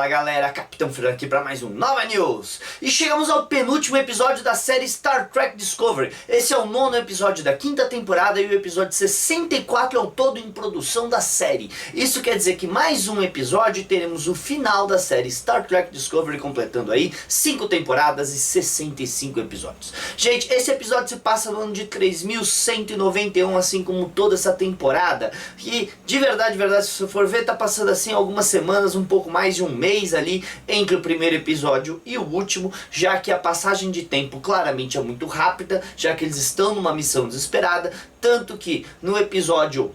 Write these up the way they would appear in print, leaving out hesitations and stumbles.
Fala galera, Capitão Fernando aqui para mais um Nova News. E chegamos ao penúltimo episódio da série Star Trek Discovery. Esse é o 9º episódio da 5ª temporada e o episódio 64 é o todo em produção da série. Isso quer dizer que mais um episódio e teremos o final da série Star Trek Discovery, completando aí 5 temporadas e 65 episódios. Gente, esse episódio se passa no ano de 3191, assim como toda essa temporada. E de verdade, se você for ver, tá passando assim algumas semanas, um pouco mais de um mês ali entre o primeiro episódio e o último, já que a passagem de tempo claramente é muito rápida, já que eles estão numa missão desesperada, tanto que no episódio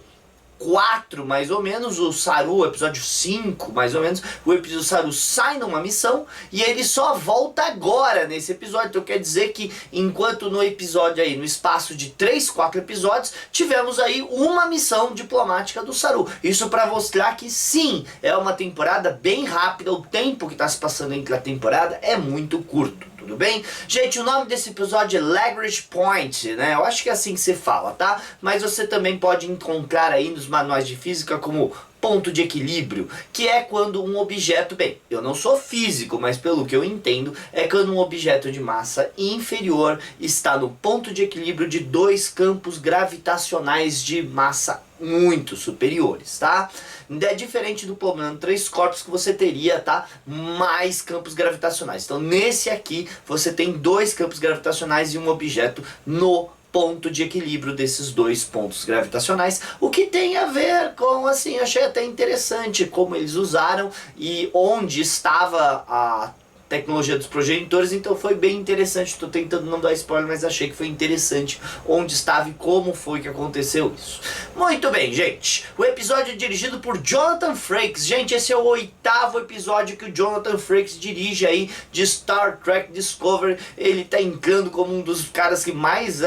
4, mais ou menos, o Saru, episódio 5, mais ou menos, o Saru sai numa missão e ele só volta agora nesse episódio. Então quer dizer que enquanto no episódio aí, no espaço de 3, 4 episódios, tivemos aí uma missão diplomática do Saru. Isso para mostrar que sim, é uma temporada bem rápida, o tempo que está se passando entre a temporada é muito curto. Tudo bem? Gente, o nome desse episódio é Lagrange Point, né? Eu acho que é assim que se fala, tá? Mas você também pode encontrar aí nos manuais de física como ponto de equilíbrio, que é quando um objeto, bem, eu não sou físico, mas pelo que eu entendo, é quando um objeto de massa inferior está no ponto de equilíbrio de dois campos gravitacionais de massa muito superiores, tá? É diferente do plano 3 corpos que você teria, tá? Mais campos gravitacionais. Então nesse aqui você tem dois campos gravitacionais e um objeto no ponto de equilíbrio desses dois pontos gravitacionais, o que tem a ver com, assim, achei até interessante como eles usaram e onde estava a tecnologia dos progenitores, então foi bem interessante. Estou tentando não dar spoiler, mas achei que foi interessante onde estava e como foi que aconteceu isso. Muito bem, gente, o episódio é dirigido por Jonathan Frakes. Gente, esse é o 8º episódio que o Jonathan Frakes dirige aí de Star Trek Discovery. Ele tá entrando como um dos caras que mais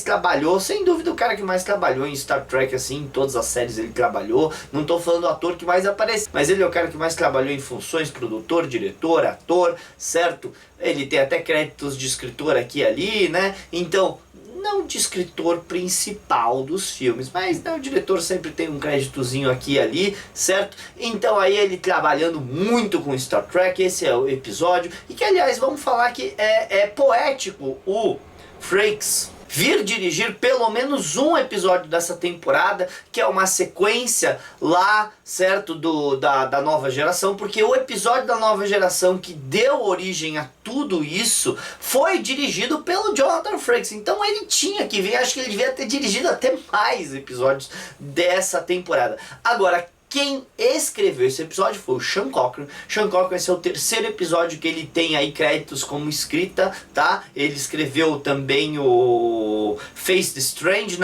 trabalhou, sem dúvida o cara que mais trabalhou em Star Trek, assim, em todas as séries ele trabalhou. Não tô falando do ator que mais aparece, mas ele é o cara que mais trabalhou em funções, produtor, diretor, ator, certo? Ele tem até créditos de escritor aqui e ali, né? Então, não de escritor principal dos filmes, mas né, o diretor sempre tem um créditozinho aqui e ali, certo? Então aí ele trabalhando muito com Star Trek, esse é o episódio, e que aliás, vamos falar que é poético o Frakes vir dirigir pelo menos um episódio dessa temporada, que é uma sequência lá, certo, da nova geração, porque o episódio da nova geração que deu origem a tudo isso foi dirigido pelo Jonathan Frakes. Então ele tinha que vir, acho que ele devia ter dirigido até mais episódios dessa temporada. Agora, quem escreveu esse episódio foi o Sean Cochran. Sean Cochran, esse é o 3º episódio que ele tem aí créditos como escrita, tá? Ele escreveu também o Face the Strange,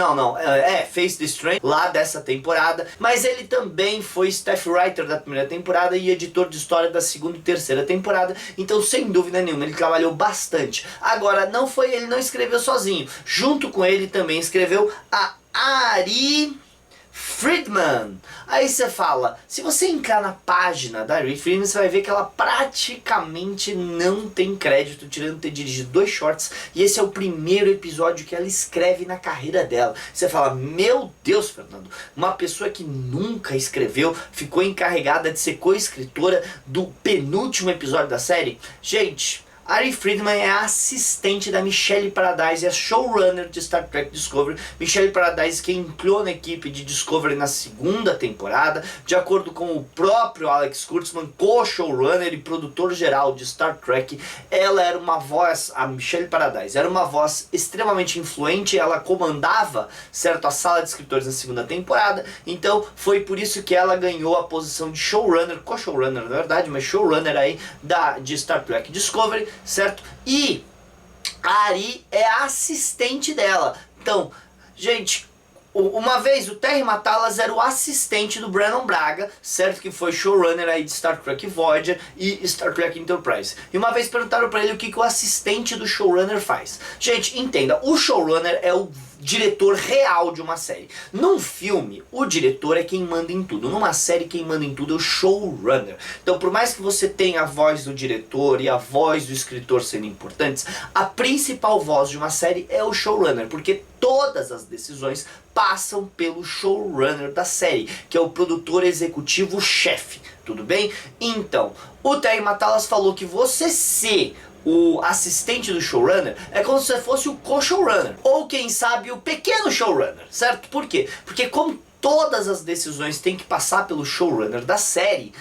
Face the Strange, lá dessa temporada. Mas ele também foi staff writer da primeira temporada e editor de história da 2ª e 3ª temporada. Então, sem dúvida nenhuma, ele trabalhou bastante. Agora, ele não escreveu sozinho. Junto com ele também escreveu a Ari Friedman. Aí você fala, se você entrar na página da Ari Friedman, você vai ver que ela praticamente não tem crédito, tirando ter dirigido 2 shorts, e esse é o primeiro episódio que ela escreve na carreira dela. Você fala, meu Deus, Fernando, uma pessoa que nunca escreveu, ficou encarregada de ser co-escritora do penúltimo episódio da série? Gente, Ari Friedman é a assistente da Michelle Paradise, a showrunner de Star Trek Discovery. Michelle Paradise que entrou na equipe de Discovery na 2ª temporada, de acordo com o próprio Alex Kurtzman, co-showrunner e produtor geral de Star Trek. Ela era uma voz, a Michelle Paradise, era uma voz extremamente influente, ela comandava, certo, a sala de escritores na 2ª temporada, então foi por isso que ela ganhou a posição de showrunner, co-showrunner na verdade, mas showrunner aí de Star Trek Discovery, certo? E a Ari é a assistente dela. Então, gente, uma vez o Terry Matalas era o assistente do Brannon Braga, certo? Que foi showrunner aí de Star Trek Voyager e Star Trek Enterprise. E uma vez perguntaram pra ele o que o assistente do showrunner faz. Gente, entenda, o showrunner é o diretor real de uma série. Num filme, o diretor é quem manda em tudo. Numa série, quem manda em tudo é o showrunner. Então, por mais que você tenha a voz do diretor e a voz do escritor sendo importantes, a principal voz de uma série é o showrunner, porque todas as decisões passam pelo showrunner da série, que é o produtor executivo-chefe, tudo bem? Então, o Terry Matalas falou que você ser o assistente do showrunner é como se você fosse o co-showrunner, ou quem sabe o pequeno showrunner, certo? Por quê? Porque como todas as decisões têm que passar pelo showrunner da série,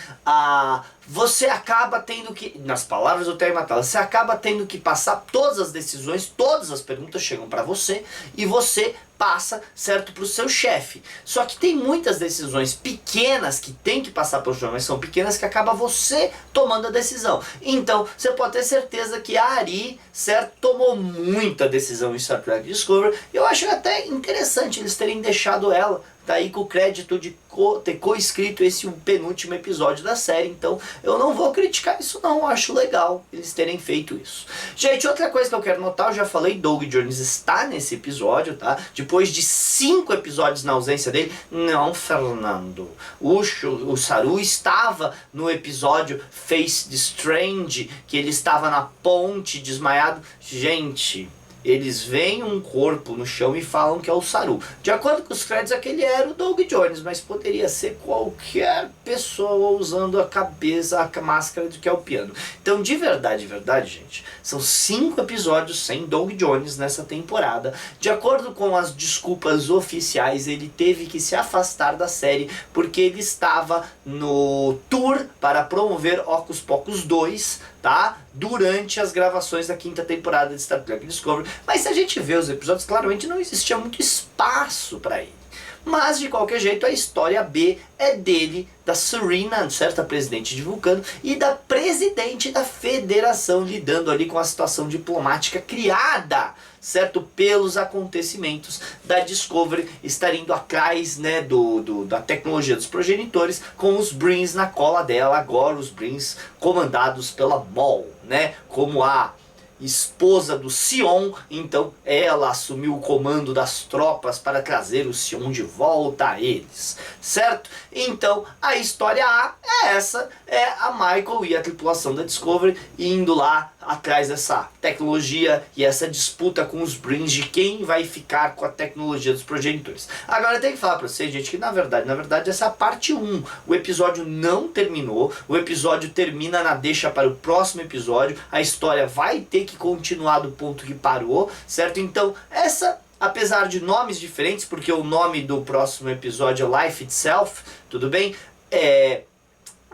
você acaba tendo que, nas palavras do Terry Matalas, você acaba tendo que passar todas as decisões, todas as perguntas chegam para você e você passa, certo, para o seu chefe. Só que tem muitas decisões pequenas que tem que passar pelo showrunner, mas são pequenas que acaba você tomando a decisão. Então, você pode ter certeza que a Ari, certo, tomou muita decisão em Star Trek Discovery. Eu acho até interessante eles terem deixado ela tá aí com o crédito de ter co-escrito esse penúltimo episódio da série, então eu não vou criticar isso não, eu acho legal eles terem feito isso. Gente, outra coisa que eu quero notar, eu já falei, Doug Jones está nesse episódio, tá? Depois de 5 episódios na ausência dele, não, Fernando, o Saru estava no episódio Face the Strange, que ele estava na ponte desmaiado. Gente, eles veem um corpo no chão e falam que é o Saru. De acordo com os créditos, aquele era o Doug Jones, mas poderia ser qualquer pessoa usando a cabeça, a máscara de que é o piano. Então, de verdade, gente, são 5 episódios sem Doug Jones nessa temporada. De acordo com as desculpas oficiais, ele teve que se afastar da série porque ele estava no tour para promover Hocus Pocus 2, tá? Durante as gravações da 5ª temporada de Star Trek Discovery. Mas se a gente vê os episódios, claramente não existia muito espaço para ele. Mas, de qualquer jeito, a história B é dele, da Serena, certa presidente de Vulcano, e da presidente da Federação, lidando ali com a situação diplomática criada, certo, pelos acontecimentos da Discovery estar indo atrás, né, da tecnologia dos progenitores, com os Brins na cola dela, agora os Brins comandados pela Maul, né, como a esposa do Sion, então ela assumiu o comando das tropas para trazer o Sion de volta a eles, certo? Então a história A é essa, é a Michael e a tripulação da Discovery indo lá atrás dessa tecnologia e essa disputa com os Brins de quem vai ficar com a tecnologia dos progenitores. Agora eu tenho que falar pra vocês, gente, que na verdade essa é a parte 1. O episódio não terminou, o episódio termina na deixa para o próximo episódio, a história vai ter que continuar do ponto que parou, certo? Então essa, apesar de nomes diferentes, porque o nome do próximo episódio é Life Itself, tudo bem?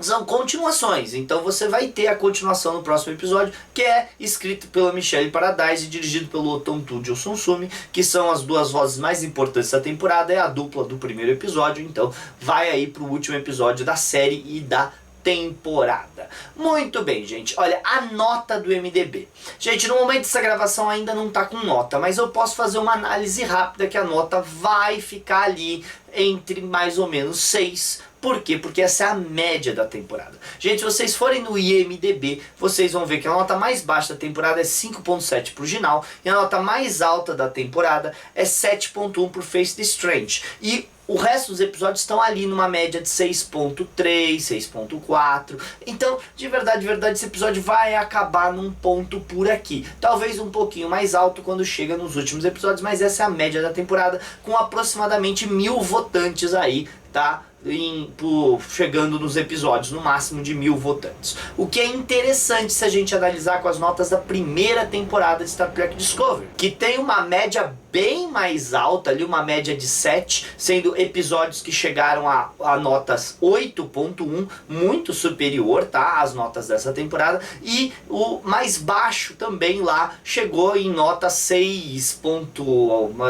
São continuações, então você vai ter a continuação no próximo episódio, que é escrito pela Michelle Paradise e dirigido pelo Otontu Josonsumi, que são as 2 vozes mais importantes da temporada, é a dupla do primeiro episódio, então vai aí pro último episódio da série e da temporada. Muito bem, gente. Olha, a nota do MDB. Gente, no momento dessa gravação ainda não tá com nota, mas eu posso fazer uma análise rápida que a nota vai ficar ali entre mais ou menos 6. Por quê? Porque essa é a média da temporada. Gente, se vocês forem no IMDB, vocês vão ver que a nota mais baixa da temporada é 5.7 pro Ginal e a nota mais alta da temporada é 7.1 pro Face the Strange. E o resto dos episódios estão ali numa média de 6.3, 6.4. Então, de verdade, esse episódio vai acabar num ponto por aqui. Talvez um pouquinho mais alto quando chega nos últimos episódios, mas essa é a média da temporada, com aproximadamente 1000 votantes aí, tá? Chegando nos episódios, no máximo de 1000 votantes. O que é interessante se a gente analisar com as notas da primeira temporada de Star Trek Discovery, que tem uma média bem mais alta ali, uma média de 7, sendo episódios que chegaram a notas 8.1, muito superior, tá, às notas dessa temporada, e o mais baixo também lá chegou em nota 6.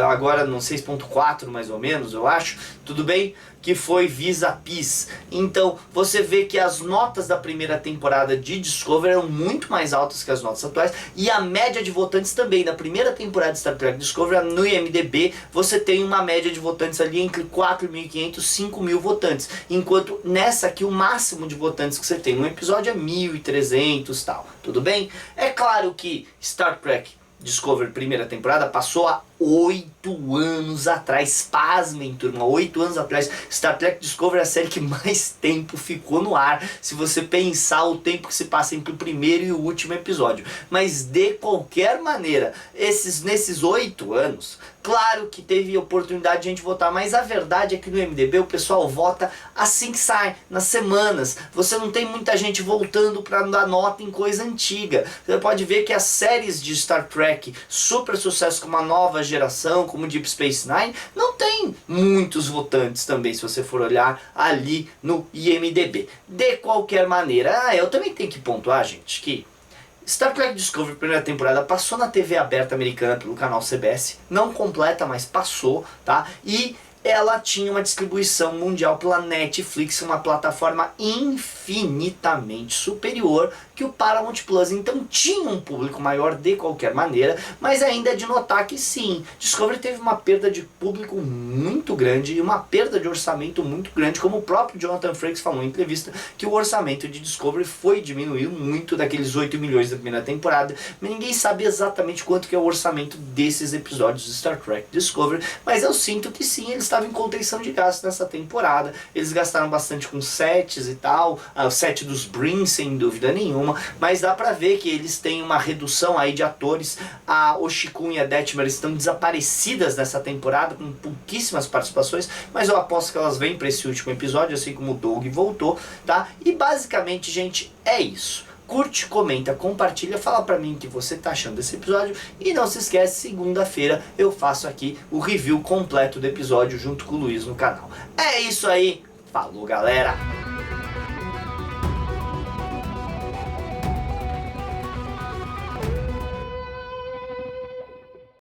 Agora não, 6.4 mais ou menos, eu acho, tudo bem? Que foi Vis-a-Vis. Então você vê que as notas da primeira temporada de Discovery eram muito mais altas que as notas atuais, e a média de votantes também da primeira temporada de Star Trek Discovery no IMDB, você tem uma média de votantes ali entre 4.500 e 5.000 votantes, enquanto nessa aqui o máximo de votantes que você tem no episódio é 1.300 e tal, tudo bem? É claro que Star Trek Discovery primeira temporada passou a 8 anos atrás. Pasmem, turma, 8 anos atrás. Star Trek Discovery é a série que mais tempo ficou no ar, se você pensar o tempo que se passa entre o primeiro e o último episódio. Mas de qualquer maneira, nesses 8 anos, claro que teve oportunidade de a gente votar, mas a verdade é que no MDB o pessoal vota assim que sai, nas semanas. Você não tem muita gente voltando para dar nota em coisa antiga. Você pode ver que as séries de Star Trek, super sucesso com uma nova geração, como Deep Space Nine, não tem muitos votantes também, se você for olhar ali no IMDB. De qualquer maneira, eu também tenho que pontuar, gente, que Star Trek Discovery, primeira temporada, passou na TV aberta americana pelo canal CBS, não completa, mas passou, tá? E ela tinha uma distribuição mundial pela Netflix, uma plataforma infinitamente superior que o Paramount Plus. Então tinha um público maior de qualquer maneira, mas ainda é de notar que sim, Discovery teve uma perda de público muito grande e uma perda de orçamento muito grande, como o próprio Jonathan Frakes falou em entrevista, que o orçamento de Discovery foi diminuído muito daqueles 8 milhões da primeira temporada, mas ninguém sabe exatamente quanto que é o orçamento desses episódios de Star Trek Discovery, mas eu sinto que sim, eles estavam em contenção de gastos nessa temporada. Eles gastaram bastante com sets e tal, o set dos Brin, sem dúvida nenhuma, mas dá pra ver que eles têm uma redução aí de atores. A Oshikun e a Detmer estão desaparecidas nessa temporada, com pouquíssimas participações, mas eu aposto que elas vêm pra esse último episódio, assim como o Doug voltou, tá? E basicamente, gente, é isso. Curte, comenta, compartilha, fala pra mim o que você tá achando desse episódio. E não se esquece, segunda-feira eu faço aqui o review completo do episódio junto com o Luiz no canal. É isso aí, falou galera!